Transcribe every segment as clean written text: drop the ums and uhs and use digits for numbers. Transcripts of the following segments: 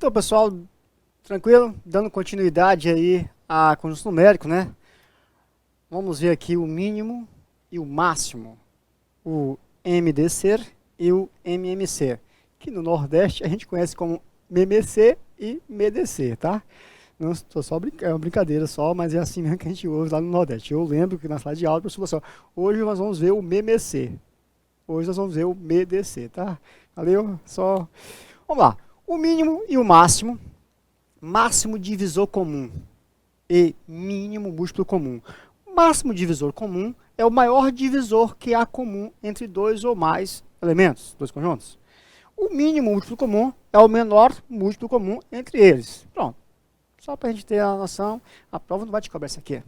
Então, pessoal, tranquilo? Dando continuidade aí a conjunto numérico, né? Vamos ver aqui o mínimo e o máximo, o MDC e o MMC, que no Nordeste a gente conhece como MMC e MDC, tá? Não estou só é uma brincadeira só, mas é assim mesmo que a gente ouve lá no Nordeste. Eu lembro que na sala de aula, o professor falou assim, ó, hoje nós vamos ver o MMC, hoje nós vamos ver o MDC, tá? Valeu? Só... Vamos lá. O mínimo e o máximo, máximo divisor comum e mínimo múltiplo comum. O máximo divisor comum é o maior divisor que há comum entre dois ou mais elementos, dois conjuntos. O mínimo múltiplo comum é o menor múltiplo comum entre eles. Pronto. Só para a gente ter a noção, a prova não vai te cobrar isso aqui.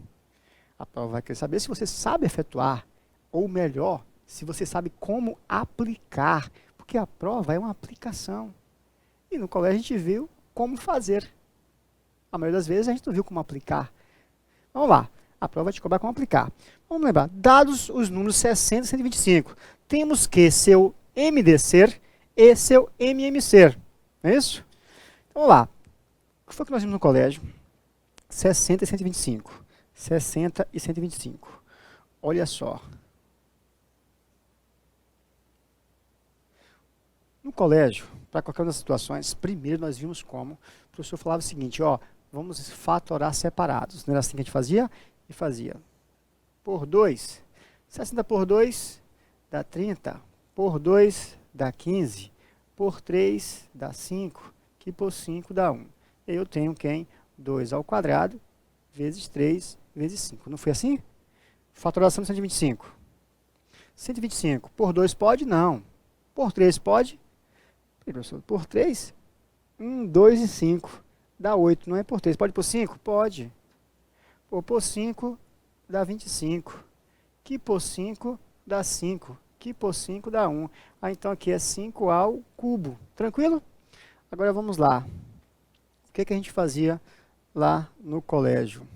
A prova vai querer saber se você sabe efetuar, ou melhor, se você sabe como aplicar, porque a prova é uma aplicação. E no colégio a gente viu como fazer. A maioria das vezes a gente não viu como aplicar. Vamos lá. A prova vai te cobrar como aplicar. Vamos lembrar. Dados os números 60 e 125, temos que seu MDC e seu MMC. Não é isso? Então, vamos lá. O que foi que nós vimos no colégio? 60 e 125. 60 e 125. Olha só. No colégio, para qualquer uma das situações, primeiro nós vimos como o professor falava o seguinte, ó, vamos fatorar separados. Não era assim que a gente fazia? E fazia por 2. 60 por 2 dá 30. Por 2 dá 15. Por 3 dá 5. Que por 5 dá 1. Eu tenho quem? 2 ao quadrado vezes 3 vezes 5. Não foi assim? Fatoração de 125. 125 por 2 pode? Não. Por 3 pode? Por 3? 1, 2 e 5. Dá 8, não é por 3. Pode por 5? Pode. Por 5 dá 25. Que por 5 dá 5. Que por 5 dá 1. Ah, então aqui é 5 ao cubo. Tranquilo? Agora vamos lá. O que a gente fazia lá no colégio?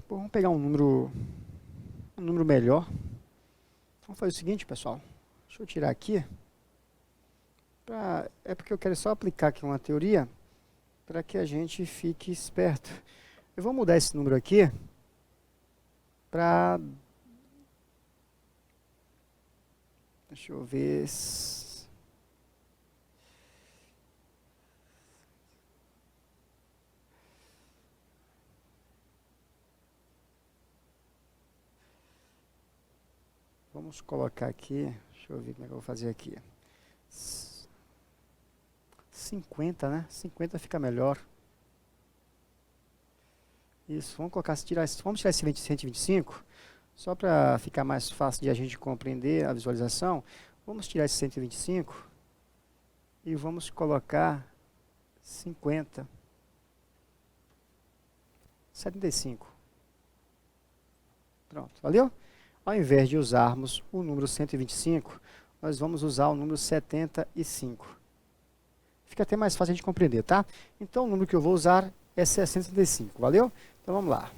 Bom, vamos pegar um número melhor. Vamos fazer o seguinte, pessoal. Deixa eu tirar aqui. É porque eu quero só aplicar aqui uma teoria para que a gente fique esperto. Eu vou mudar esse número aqui para... Deixa eu ver... Vamos colocar aqui, deixa eu ver como é que eu vou fazer aqui. 50, né? 50 fica melhor. Isso, vamos colocar, vamos tirar esse 125, só para ficar mais fácil de a gente compreender a visualização. Vamos tirar esse 125 e vamos colocar 50. 75. Pronto, valeu? Ao invés de usarmos o número 125, nós vamos usar o número 75. Fica até mais fácil de compreender, tá? Então, o número que eu vou usar é 675, valeu? Então, vamos lá.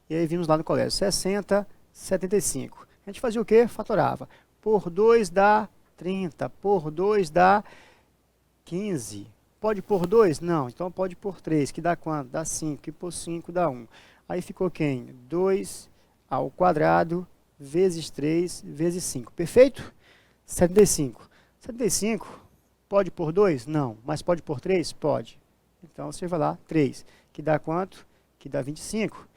E aí, vimos lá no colégio, 60, 75. A gente fazia o quê? Fatorava. Por 2 dá 30, por 2 dá 15. Pode por 2? Não, então pode por 3, que dá quanto? Dá 5, e por 5 dá 1. Aí ficou quem? 2 ao quadrado vezes 3 vezes 5. Perfeito? 75. 75 pode por 2? Não. Mas pode por 3? Pode. Então você vai lá, 3. Que dá quanto? Que dá 25.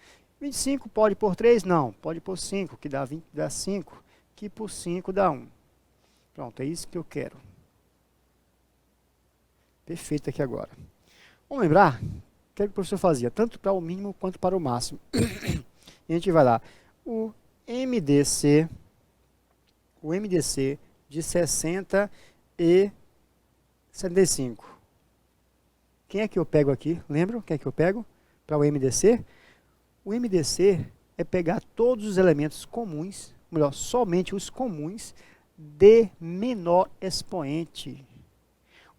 25 pode por 3? Não. Pode por 5, que dá 5. Que por 5 dá 1. Pronto, é isso que eu quero. Perfeito aqui agora. Vamos lembrar? O que o professor fazia? Tanto para o mínimo quanto para o máximo. E a gente vai lá. O MDC de 60 e 75. Quem é que eu pego aqui? Lembram quem é que eu pego para o MDC? O MDC é pegar todos os elementos comuns, melhor, somente os comuns de menor expoente.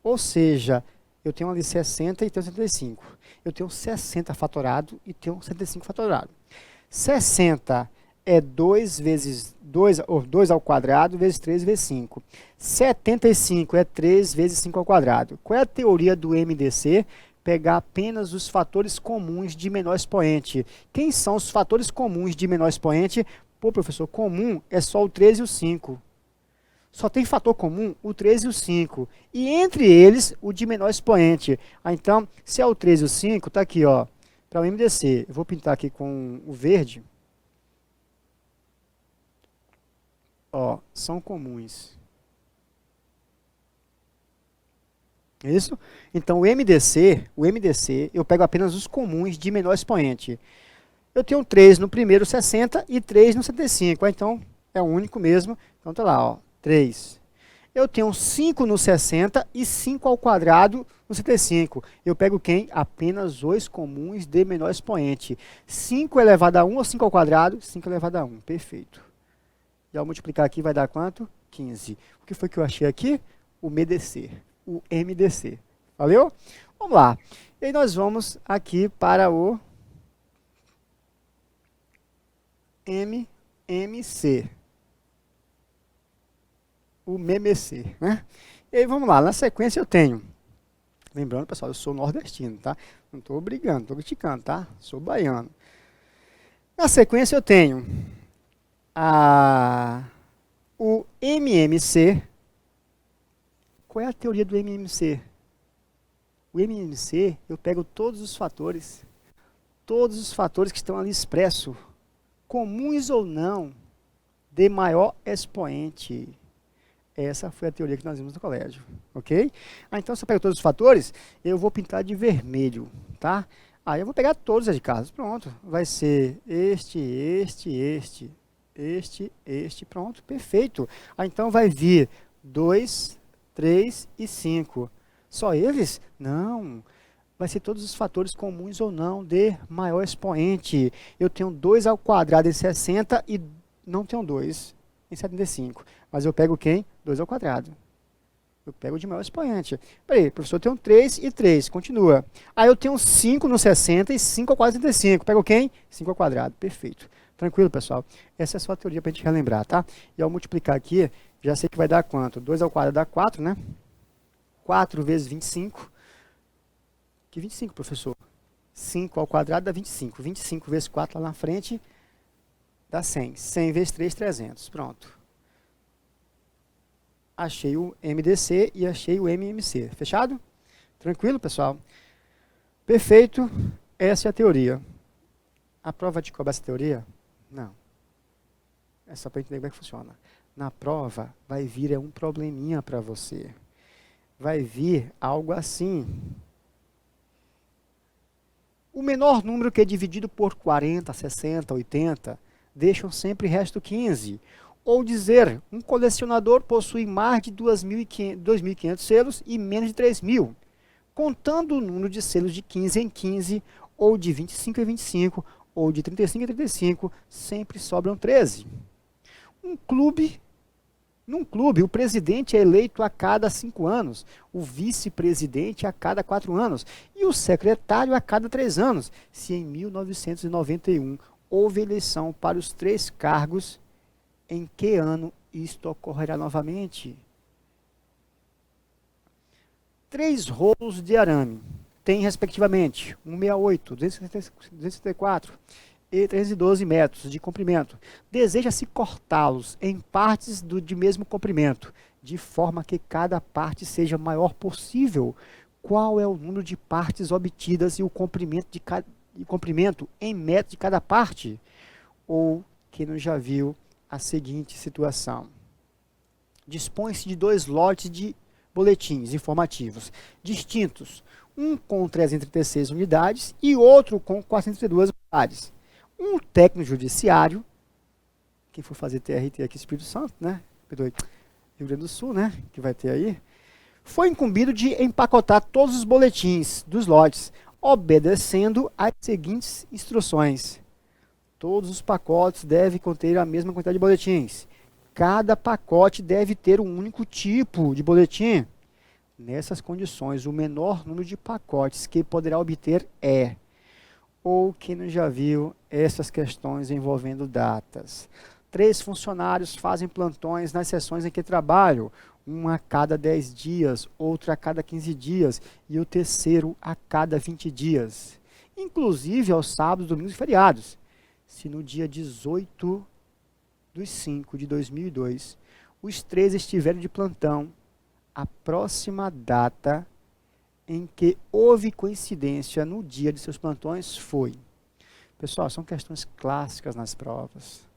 Ou seja, eu tenho ali 60 e tenho 75. Eu tenho 60 fatorado e tenho 75 fatorado. 60 é 2 vezes 2, ou 2 ao quadrado, vezes 3 vezes 5. 75 é 3 vezes 5 ao quadrado. Qual é a teoria do MDC? Pegar apenas os fatores comuns de menor expoente. Quem são os fatores comuns de menor expoente? Pô, professor, comum é só o 3 e o 5. Só tem fator comum o 3 e o 5. E entre eles, o de menor expoente. Então, se é o 3 e o 5, está aqui, ó, para o MDC. Eu vou pintar aqui com o verde. Ó, são comuns. Isso? Então, o MDC, eu pego apenas os comuns de menor expoente. Eu tenho 3 no primeiro 60 e 3 no 75. Então, é o único mesmo. Então, tá lá, ó, 3. Eu tenho 5 no 60 e 5 ao quadrado no 75. Eu pego quem? Apenas os comuns de menor expoente. 5 elevado a 1 ou 5 ao quadrado? 5 elevado a 1. Perfeito. E ao multiplicar aqui vai dar quanto? 15. O que foi que eu achei aqui? O MDC. O MDC. Valeu? Vamos lá. E aí nós vamos aqui para o MMC. O MMC, né? E aí vamos lá. Na sequência eu tenho... Lembrando, pessoal, eu sou nordestino, tá? Não estou brigando, estou criticando, tá? Sou baiano. Na sequência eu tenho o MMC. Qual é a teoria do MMC? O MMC, eu pego todos os fatores que estão ali expressos, comuns ou não, de maior expoente. Essa foi a teoria que nós vimos no colégio, ok? Então, se eu pego todos os fatores, eu vou pintar de vermelho, tá? Aí eu vou pegar todos os de casa, pronto. Vai ser este, pronto, perfeito. Então, vai vir 2, 3 e 5. Só eles? Não. Vai ser todos os fatores comuns ou não de maior expoente. Eu tenho 2 ao quadrado em 60 e não tenho 2 em 75. Mas eu pego quem? 2 ao quadrado. Eu pego o de maior expoente. Peraí, professor, eu tenho 3 e 3, continua. Aí eu tenho 5 no 60 e 5 ao quadrado 35. Pego quem? 5 ao quadrado, perfeito. Tranquilo, pessoal? Essa é só a teoria para a gente relembrar, tá? E ao multiplicar aqui, já sei que vai dar quanto? 2 ao quadrado dá 4, né? 4 vezes 25. Que 25, professor? 5 ao quadrado dá 25. 25 vezes 4 lá na frente dá 100. 100 vezes 3, 300. Pronto. Achei o MDC e achei o MMC. Fechado? Tranquilo, pessoal? Perfeito. Essa é a teoria. A prova vai te cobrar essa teoria? Não. É só para entender como é que funciona. Na prova, vai vir um probleminha para você. Vai vir algo assim. O menor número que é dividido por 40, 60, 80, deixam sempre resto 15. Ou dizer, um colecionador possui mais de 2.500 selos e menos de 3.000. Contando o número de selos de 15 em 15, ou de 25 em 25, ou de 35 em 35, sempre sobram 13. Num clube, o presidente é eleito a cada 5 anos, o vice-presidente a cada 4 anos e o secretário a cada 3 anos. Se em 1991 houve eleição para os 3 cargos, em que ano isto ocorrerá novamente? 3 rolos de arame têm, respectivamente, 168, 264 e 312 metros de comprimento. Deseja-se cortá-los em partes de mesmo comprimento, de forma que cada parte seja maior possível. Qual é o número de partes obtidas e o comprimento em metros de cada parte? Ou, quem não já viu, a seguinte situação. Dispõe-se de 2 lotes de boletins informativos distintos, um com 336 unidades e outro com 432 unidades. Um técnico judiciário, quem for fazer TRT aqui Espírito Santo, né? Rio Grande do Sul, né? Que vai ter aí, foi incumbido de empacotar todos os boletins dos lotes, obedecendo às seguintes instruções. Todos os pacotes devem conter a mesma quantidade de boletins. Cada pacote deve ter um único tipo de boletim. Nessas condições, o menor número de pacotes que poderá obter é ou quem não já viu essas questões envolvendo datas. 3 funcionários fazem plantões nas sessões em que trabalham, um a cada 10 dias, outro a cada 15 dias e o terceiro a cada 20 dias, inclusive aos sábados, domingos e feriados. Se no dia 18/5/2002 os 3 estiverem de plantão, a próxima data em que houve coincidência no dia de seus plantões foi. Pessoal, são questões clássicas nas provas.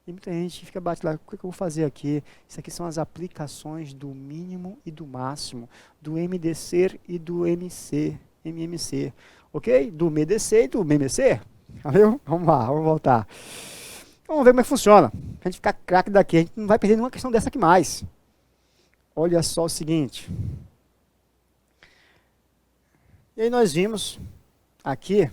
E muita gente fica batendo lá, o que eu vou fazer aqui? Isso aqui são as aplicações do mínimo e do máximo, do MDC e do MMC. Ok? Do MDC e do MMC. Valeu? Vamos lá, vamos voltar. Vamos ver como é que funciona. A gente ficar craque daqui, a gente não vai perder nenhuma questão dessa aqui mais. Olha só o seguinte. E aí nós vimos aqui,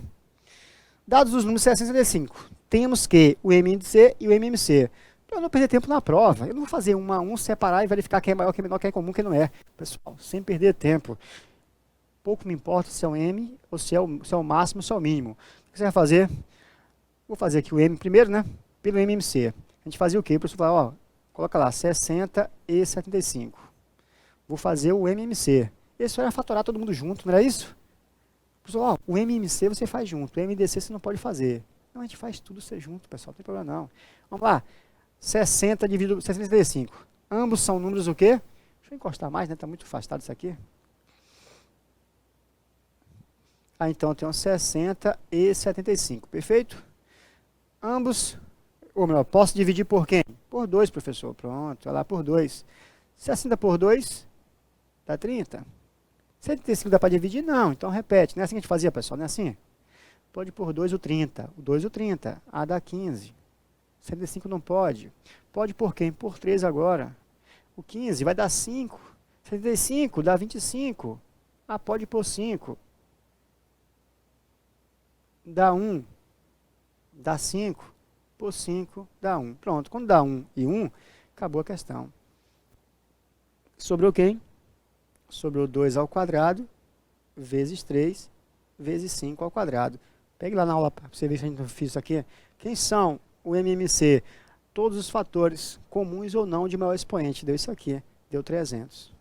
dados os números 665, temos que o MDC e o MMC. Para eu não perder tempo na prova, eu não vou fazer um a um, separar e verificar quem é maior, quem é menor, quem é comum, quem não é. Pessoal, sem perder tempo. Pouco me importa se é o M, ou se é o máximo, ou se é o mínimo. O que você vai fazer? Vou fazer aqui o M primeiro, né? Pelo MMC. A gente fazia o quê? O professor fala, ó, coloca lá, 60 e 75. Vou fazer o MMC. Esse era fatorar todo mundo junto, não era isso? Pessoal, o MMC você faz junto, o MDC você não pode fazer. Não, a gente faz tudo ser junto, pessoal, não tem problema não. Vamos lá, 60 dividido por 65. Ambos são números o quê? Deixa eu encostar mais, né? Está muito afastado isso aqui. Então eu tenho 60 e 75, perfeito? Ambos, ou melhor, posso dividir por quem? Por 2, professor, pronto, olha lá, por 2. 60 por 2 dá 30. 75 dá para dividir? Não, então repete. Não é assim que a gente fazia, pessoal, não é assim? Pode por 2 o 30. O 2 o 30. Ah, dá 15. 75 não pode. Pode por quem? Por 3 agora. O 15 vai dar 5. 75 dá 25. Ah, pode por 5. Dá 1. Dá 5. Por 5 dá 1. Pronto, quando dá 1 e 1, acabou a questão. Sobrou quem? Sobrou 2 ao quadrado, vezes 3, vezes 5 ao quadrado. Pegue lá na aula para você ver se a gente não fez isso aqui. Quem são o MMC? Todos os fatores comuns ou não de maior expoente. Deu isso aqui, deu 300.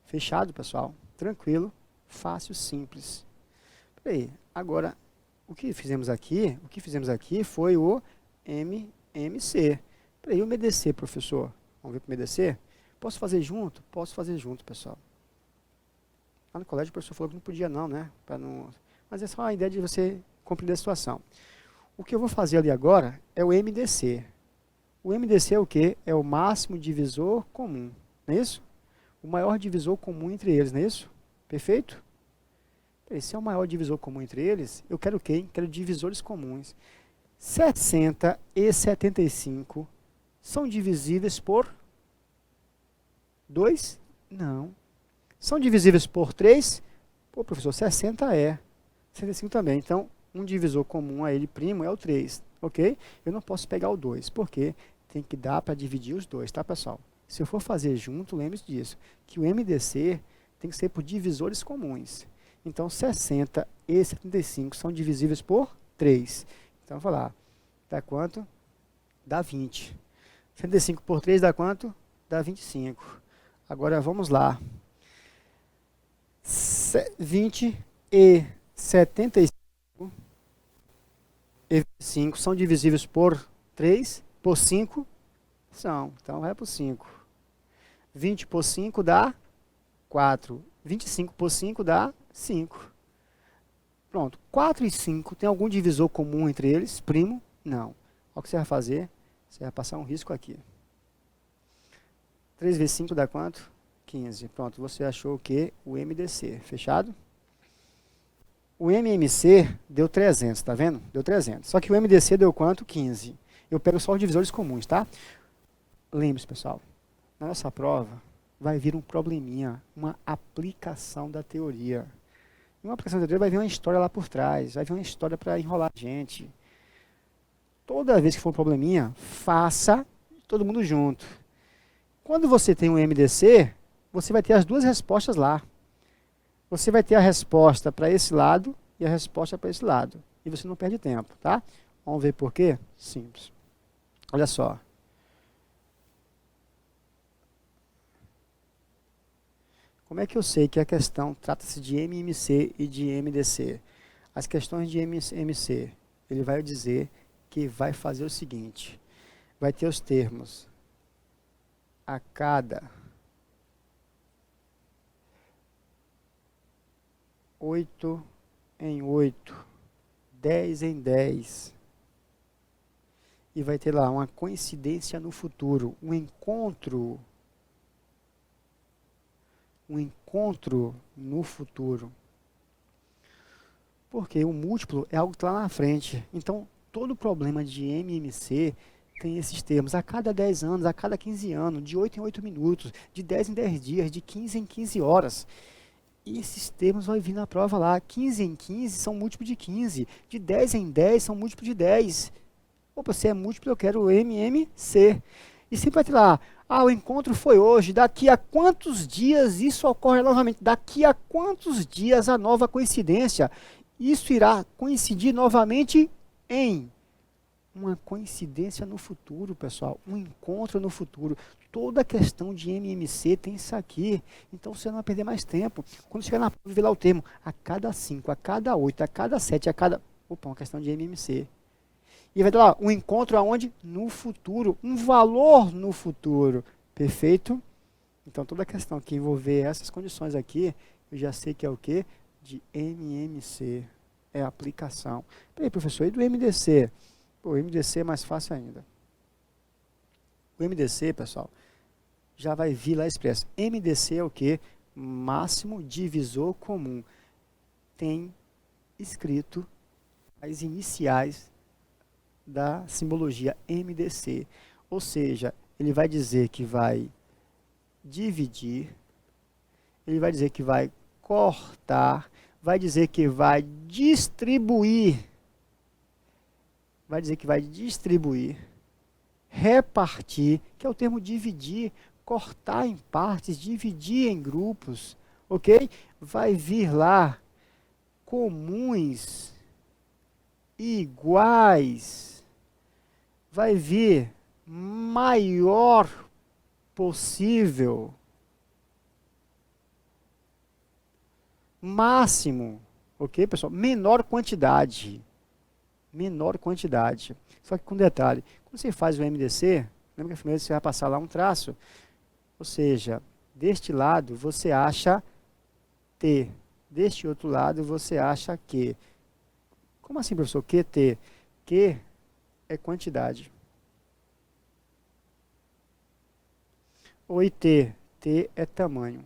Fechado, pessoal? Tranquilo, fácil, simples. Peraí, agora, o que fizemos aqui foi o MMC. Peraí, o MDC, professor? Vamos ver para o MDC? Posso fazer junto? Posso fazer junto, pessoal. Lá no colégio o professor falou que não podia não, né? Mas é só a ideia de você compreender a situação. O que eu vou fazer ali agora é o MDC. O MDC é o quê? É o máximo divisor comum, não é isso? O maior divisor comum entre eles, não é isso? Perfeito? Esse é o maior divisor comum entre eles. Eu quero o quê? Quero divisores comuns. 60 e 75 são divisíveis por 2? Não. São divisíveis por 3? Pô, professor, 60 é. 65 também. Então, um divisor comum a ele primo é o 3. Ok? Eu não posso pegar o 2. Por quê? Tem que dar para dividir os dois, tá, pessoal? Se eu for fazer junto, lembre-se disso. Que o MDC tem que ser por divisores comuns. Então, 60 e 75 são divisíveis por 3. Então, vou lá. Dá quanto? Dá 20. 75 por 3 dá quanto? Dá 25. Agora vamos lá. 20 e 75 e 25 são divisíveis por 3, por 5? São. Então vai por 5. 20 por 5 dá 4. 25 por 5 dá 5. Pronto. 4 e 5 tem algum divisor comum entre eles? Primo? Não. Olha o que você vai fazer. Você vai passar um risco aqui. 3 vezes 5 dá quanto? 15. Pronto, você achou o quê? O MDC. Fechado? O MMC deu 300, tá vendo? Deu 300. Só que o MDC deu quanto? 15. Eu pego só os divisores comuns, tá? Lembre-se, pessoal. Na nossa prova, vai vir um probleminha, uma aplicação da teoria. E uma aplicação da teoria vai vir uma história lá por trás. Vai vir uma história para enrolar a gente. Toda vez que for um probleminha, faça todo mundo junto. Quando você tem um MDC, você vai ter as duas respostas lá. Você vai ter a resposta para esse lado e a resposta é para esse lado. E você não perde tempo, tá? Vamos ver por quê? Simples. Olha só. Como é que eu sei que a questão trata-se de MMC e de MDC? As questões de MMC, ele vai dizer que vai fazer o seguinte. Vai ter os termos a cada 8 em 8, 10 em 10. E vai ter lá uma coincidência no futuro, um encontro no futuro. Porque o múltiplo é algo que está lá na frente. Então, todo problema de MMC tem esses termos. A cada 10 anos, a cada 15 anos, de 8 em 8 minutos, de 10 em 10 dias, de 15 em 15 horas. E esses termos vão vir na prova lá. 15 em 15 são múltiplo de 15. De 10 em 10 são múltiplo de 10. Opa, se é múltiplo, eu quero o MMC. E sempre vai ter lá, o encontro foi hoje, daqui a quantos dias isso ocorre novamente? Daqui a quantos dias a nova coincidência? Isso irá coincidir novamente em uma coincidência no futuro, pessoal. Um encontro no futuro. Toda questão de MMC tem isso aqui. Então você não vai perder mais tempo. Quando chegar na prova, vê lá o termo a cada 5, a cada 8, a cada 7, a cada... Opa, uma questão de MMC. E vai ter lá um encontro aonde? No futuro. Um valor no futuro. Perfeito? Então toda questão que envolver essas condições aqui, eu já sei que é o quê? De MMC. É a aplicação. Peraí, professor, e do MDC? Pô, o MDC é mais fácil ainda. O MDC, pessoal, já vai vir lá expresso. MDC é o quê? Máximo divisor comum. Tem escrito as iniciais da simbologia MDC. Ou seja, ele vai dizer que vai dividir, ele vai dizer que vai cortar, vai dizer que vai distribuir, repartir, que é o termo dividir, cortar em partes, dividir em grupos, ok? Vai vir lá comuns, iguais, vai vir maior possível, máximo, ok, pessoal? Menor quantidade. Só que com detalhe, quando você faz o MDC, lembra que primeiro você vai passar lá um traço, ou seja, deste lado você acha T, deste outro lado você acha Q. Como assim, professor? QT? Q é quantidade. Oi, T. T é tamanho.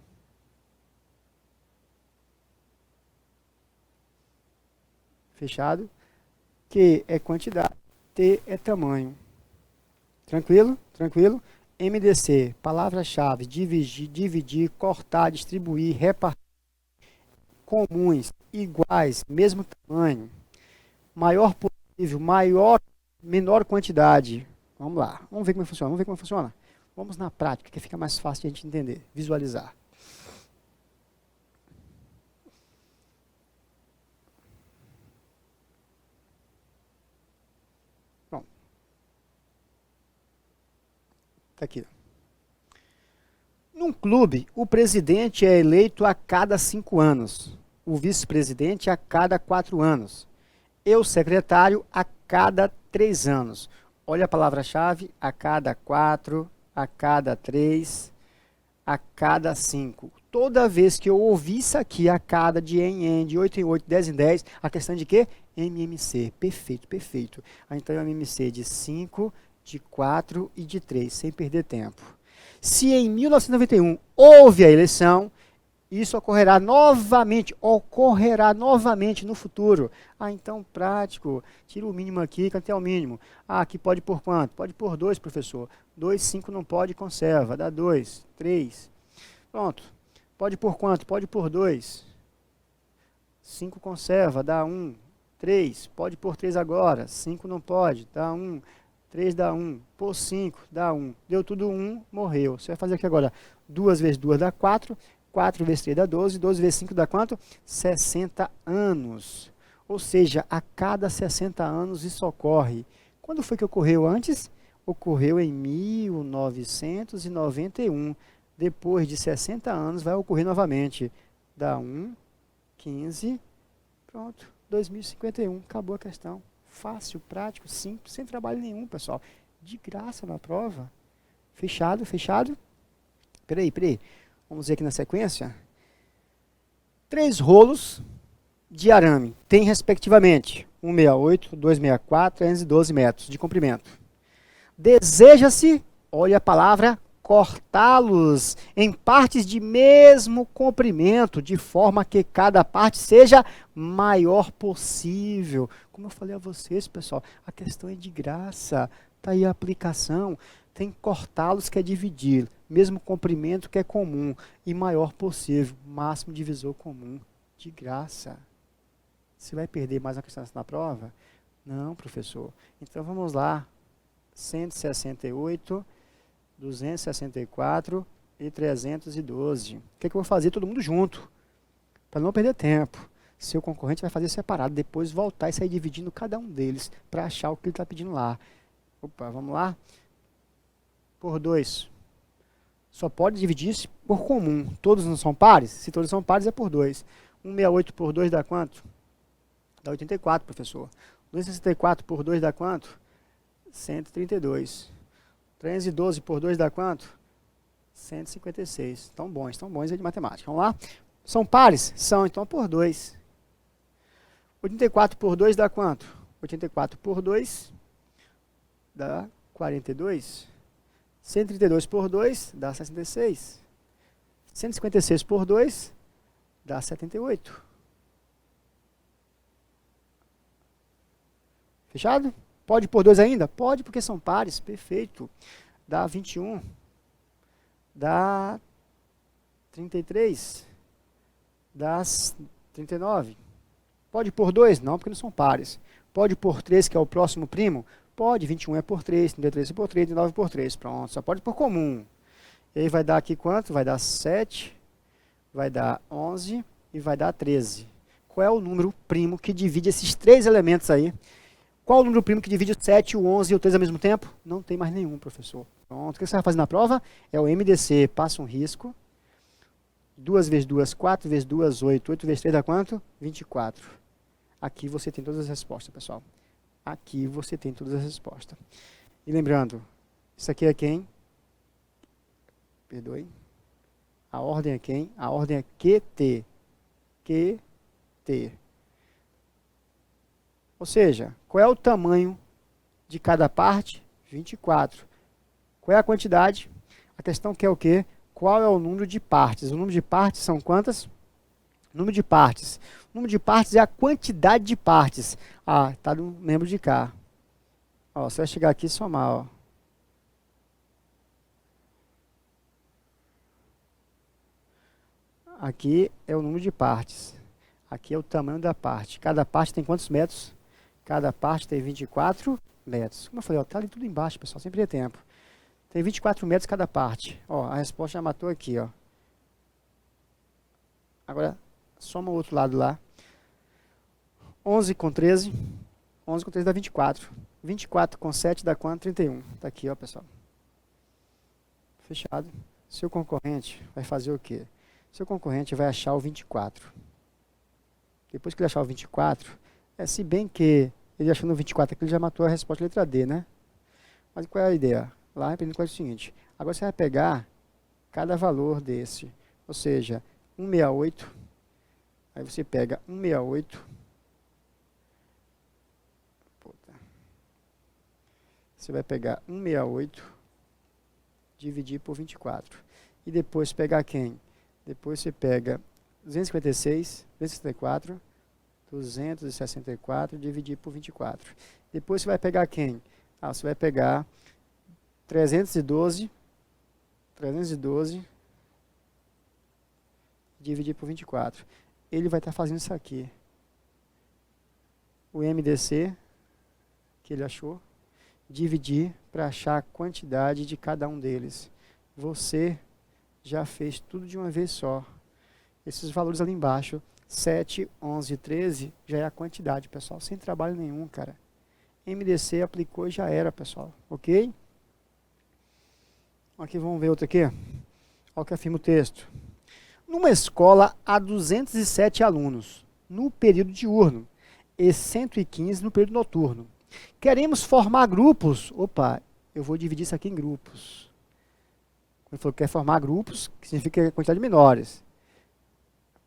Fechado? Q é quantidade. T é tamanho. Tranquilo? Tranquilo? MDC, palavra-chave, dividir, cortar, distribuir, repartir. Comuns, iguais, mesmo tamanho. Maior possível, menor quantidade. Vamos lá, vamos ver como funciona. Vamos na prática, que fica mais fácil de a gente entender, visualizar. Bom, tá aqui. Num clube, o presidente é eleito a cada 5 anos, o vice-presidente a cada 4 anos, e o secretário a cada 3 anos. Olha a palavra-chave, a cada 4, a cada 3, a cada 5. Toda vez que eu ouvir isso aqui, a cada, de em, de 8 em 8, 10 em 10, a questão de quê? MMC. Perfeito, perfeito. Então é MMC de 5, de 4 e de 3, sem perder tempo. Se em 1991 houve a eleição, isso ocorrerá novamente no futuro. Então, prático, tira o mínimo aqui, que até o mínimo. Aqui pode por quanto? Pode por 2, professor. 2, 5 não pode, conserva. Dá 2, 3. Pronto. Pode por quanto? Pode por 2. 5 conserva, dá 1. 3, pode por 3 agora. 5 não pode, dá 1. 3 dá 1. Por 5 dá 1. Deu tudo 1, morreu. Você vai fazer aqui agora. 2 vezes 2 dá 4. 4 vezes 3 dá 12, 12 vezes 5 dá quanto? 60 anos. Ou seja, a cada 60 anos isso ocorre. Quando foi que ocorreu antes? Ocorreu em 1991. Depois de 60 anos vai ocorrer novamente. Dá 1, 15, pronto, 2051. Acabou a questão. Fácil, prático, simples, sem trabalho nenhum, pessoal. De graça na prova. Fechado, fechado? Peraí. Vamos ver aqui na sequência. 3 rolos de arame tem, respectivamente, 168, 264, 312 metros de comprimento. Deseja-se, olha a palavra, cortá-los em partes de mesmo comprimento, de forma que cada parte seja maior possível. Como eu falei a vocês, pessoal, a questão é de graça. Está aí a aplicação. Tem cortá-los que é dividir, mesmo comprimento que é comum, e maior possível, máximo divisor comum, de graça. Você vai perder mais uma questão na prova? Não, professor. Então vamos lá. 168, 264 e 312. O que eu vou fazer todo mundo junto? Para não perder tempo. Seu concorrente vai fazer separado, depois voltar e sair dividindo cada um deles para achar o que ele está pedindo lá. Opa, vamos lá? Por 2. Só pode dividir-se por comum. Todos não são pares? Se todos são pares, é por 2. 168 por 2 dá quanto? Dá 84, professor. 264 por 2 dá quanto? 132. 312 por 2 dá quanto? 156. Estão bons de matemática. Vamos lá? São pares? São, então por 2. 84 por 2 dá quanto? 84 por 2 dá 42. 132 por 2 dá 66. 156 por 2 dá 78. Fechado? Pode por 2 ainda? Pode, porque são pares. Perfeito. Dá 21. Dá 33. Dá 39. Pode por 2? Não, porque não são pares. Pode por 3, que é o próximo primo? Pode. 21 é por 3, 33 é por 3, 39 é por 3. Pronto, só pode por comum. E aí vai dar aqui quanto? Vai dar 7, vai dar 11 e vai dar 13. Qual é o número primo que divide esses 3 elementos aí? Qual o número primo que divide o 7, o 11 e o 3 ao mesmo tempo? Não tem mais nenhum, professor. Pronto, o que você vai fazer na prova? É o MDC, passa um risco. 2 vezes 2, 4 vezes 2, 8. 8 vezes 3 dá quanto? 24. Aqui você tem todas as respostas, pessoal. Aqui você tem todas as respostas. E lembrando, isso aqui é quem? Perdoe. A ordem é quem? A ordem é QT. QT. Ou seja, qual é o tamanho de cada parte? 24. Qual é a quantidade? A questão quer o quê? Qual é o número de partes? O número de partes são quantas? Número de partes. O número de partes é a quantidade de partes. Ah, está no membro de cá. Ó, você vai chegar aqui e somar, ó. Aqui é o número de partes. Aqui é o tamanho da parte. Cada parte tem quantos metros? Cada parte tem 24 metros. Como eu falei, está ali tudo embaixo, pessoal, sempre é tempo. Tem 24 metros cada parte. Ó, a resposta já matou aqui, ó. Agora, soma o outro lado lá. 11 com 13. 11 com 13 dá 24. 24 com 7 dá quanto? 31. Está aqui, ó, pessoal. Fechado. Seu concorrente vai fazer o quê? Seu concorrente vai achar o 24. Depois que ele achar o 24, se bem que ele achando o 24 aqui, ele já matou a resposta letra D, né? Mas qual é a ideia? Lá, aprendendo com o seguinte. Agora você vai pegar cada valor desse. Ou seja, 168. Aí você pega 168. Puta. Você vai pegar 168. Dividir por 24. E depois pegar quem? Depois você pega 256, 264, 264, dividir por 24. Depois você vai pegar quem? Ah, você vai pegar 312, dividir por 24. Ele vai estar fazendo isso aqui. O MDC, que ele achou, dividir para achar a quantidade de cada um deles. Você já fez tudo de uma vez só. Esses valores ali embaixo 7, 11, 13 já é a quantidade, pessoal, sem trabalho nenhum, cara. MDC aplicou e já era, pessoal, ok? Aqui vamos ver outro aqui. Olha o que afirma o texto. Numa escola há 207 alunos no período diurno e 115 no período noturno. Queremos formar grupos. Opa, eu vou dividir isso aqui em grupos. Ele falou que quer formar grupos, que significa quantidade menores.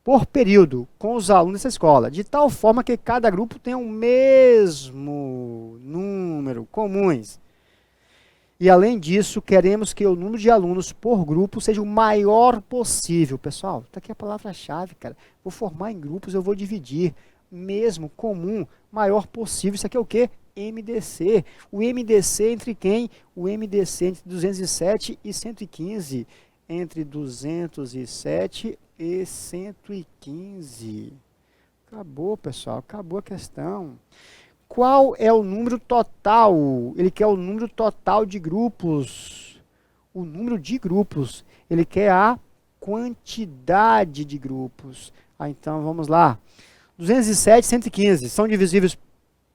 Por período, com os alunos dessa escola, de tal forma que cada grupo tenha o mesmo número, comuns. E além disso, queremos que o número de alunos por grupo seja o maior possível. Pessoal, está aqui a palavra-chave, cara. Vou formar em grupos, eu vou dividir. Mesmo, comum, maior possível. Isso aqui é o quê? MDC. O MDC entre quem? O MDC entre 207 e 115. Entre 207 e 115. Acabou, pessoal. Acabou a questão. Qual é o número total? Ele quer o número total de grupos. O número de grupos. Ele quer a quantidade de grupos. Então, vamos lá. 207 e 115 são divisíveis.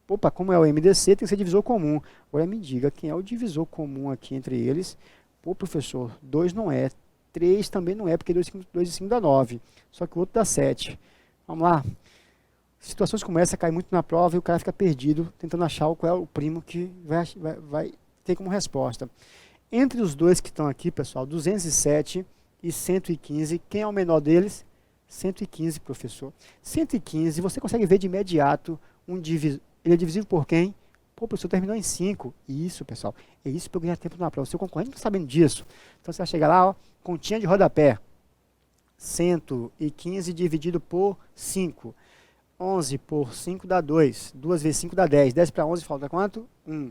Opa, como é o MDC, tem que ser divisor comum. Agora me diga quem é o divisor comum aqui entre eles. Pô, professor, 2 não é. 3 também não é, porque 2 e 5 dá 9. Só que o outro dá 7. Vamos lá. Situações como essa caem muito na prova e o cara fica perdido, tentando achar qual é o primo que vai ter como resposta. Entre os dois que estão aqui, pessoal, 207 e 115, quem é o menor deles? 115, professor. 115, você consegue ver de imediato ele é divisível por quem? Pô, professor, terminou em 5. Isso, pessoal. É isso para eu ganhar tempo na prova. Seu concorrente não está sabendo disso. Então você vai chegar lá, ó, continha de rodapé. 115 dividido por 5. 11 por 5 dá 2. 2 vezes 5 dá 10. 10 para 11 falta quanto? 1.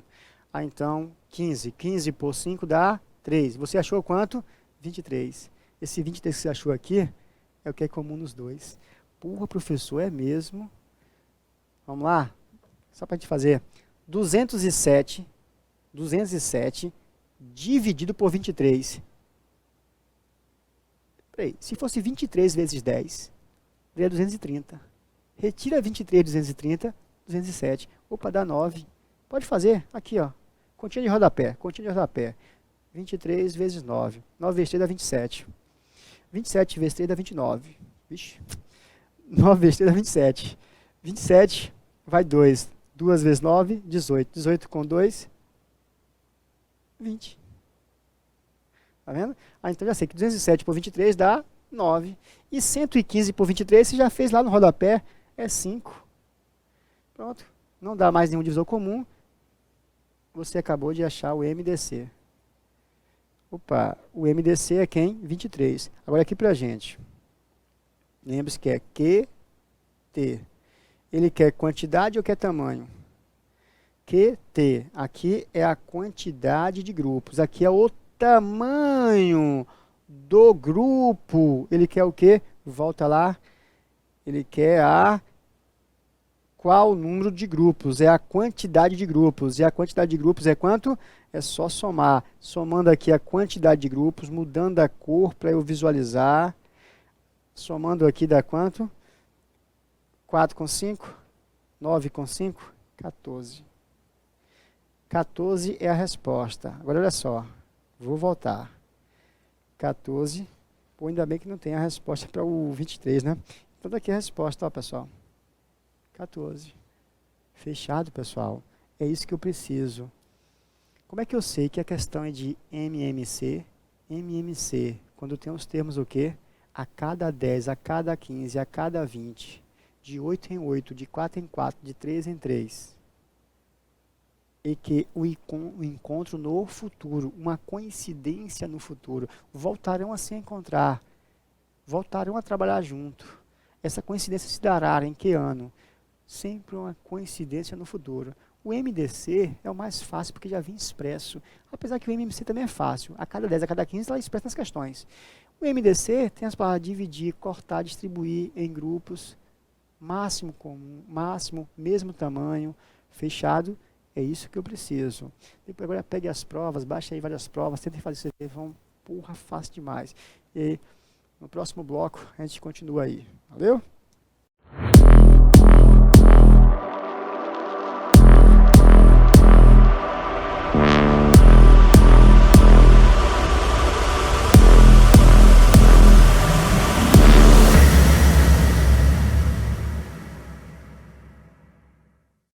Ah, então, 15. 15 por 5 dá 3. Você achou quanto? 23. Esse 23 que você achou aqui é o que é comum nos dois. Porra, professor, é mesmo? Vamos lá? Só para a gente fazer. 207 dividido por 23. Peraí, se fosse 23 vezes 10, daria 230. Retira 23, 230, 207. Opa, dá 9. Pode fazer, aqui, ó. Continha de rodapé, continha de rodapé. 23 vezes 9. 9 vezes 3 dá 27. 27 vezes 3 dá 29. Vixe. 9 vezes 3 dá 27. 27 vai 2. 2 vezes 9, 18. 18 com 2, 20. Tá vendo? Ah, então já sei que 207 por 23 dá 9. E 115 por 23, você já fez lá no rodapé, é 5. Pronto. Não dá mais nenhum divisor comum. Você acabou de achar o MDC. Opa, o MDC é quem? 23. Agora aqui pra gente. Lembre-se que é QT. Ele quer quantidade ou quer tamanho? QT. Aqui é a quantidade de grupos. Aqui é o tamanho do grupo. Ele quer o quê? Volta lá. Ele quer qual o número de grupos? É a quantidade de grupos. E a quantidade de grupos é quanto? É só somar. Somando aqui a quantidade de grupos, mudando a cor para eu visualizar. Somando aqui dá quanto? 4 com 5, 9 com 5, 14. 14 é a resposta. Agora olha só, vou voltar. 14, pô, ainda bem que não tem a resposta para o 23, né? Então daqui a resposta, ó, pessoal. 14. Fechado, pessoal. É isso que eu preciso. Como é que eu sei que a questão é de MMC? MMC, quando tem os termos o quê? A cada 10, a cada 15, a cada 20. De 8 em 8, de 4 em 4, de 3 em 3. E que o encontro no futuro, uma coincidência no futuro, voltarão a se encontrar, voltarão a trabalhar junto. Essa coincidência se dará em que ano? Sempre uma coincidência no futuro. O MDC é o mais fácil porque já vem expresso, apesar que o MMC também é fácil. A cada 10, a cada 15, ela expressa nas questões. O MDC tem as palavras dividir, cortar, distribuir em grupos, máximo comum, máximo, mesmo tamanho, fechado, é isso que eu preciso. Depois agora pegue as provas, baixe aí várias provas, tentem fazer isso, vão, porra, fácil demais. E aí, no próximo bloco, a gente continua aí. Valeu?